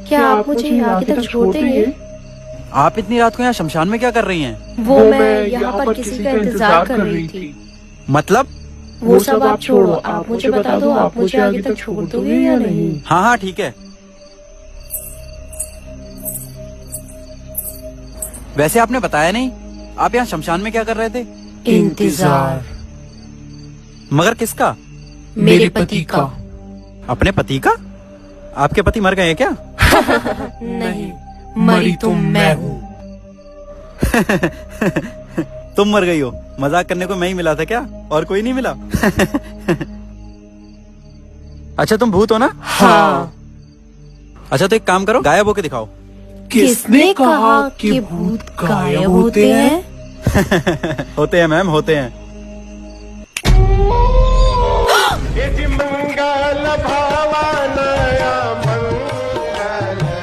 क्या आप मुझे यहाँ तक छोड़ देंगे? आप इतनी रात को यहाँ शमशान में क्या कर रही हैं? वो मैं यहाँ पर किसी का इंतजार कर रही थी। मतलब? वो सब आप छोड़ो, आप मुझे बता दो, आप मुझे आगे तक छोड़ दोगे या नहीं? हाँ हाँ ठीक है। वैसे आपने बताया नहीं, आप यहाँ शमशान में क्या कर रहे थे? इंतजार। मगर किसका? मेरे पति का। अपने पति का? आपके पति मर गए हैं क्या? नहीं, मरी तो मैं हूँ। तुम मर गई हो? मजाक करने को मैं ही मिला था क्या, और कोई नहीं मिला? अच्छा तुम भूत हो ना? हाँ। अच्छा तो एक काम करो, गायब होके दिखाओ। किसने कहा कि भूत गायब होते हैं? होते हैं मैम, होते हैं। मंगल भवानया मंगल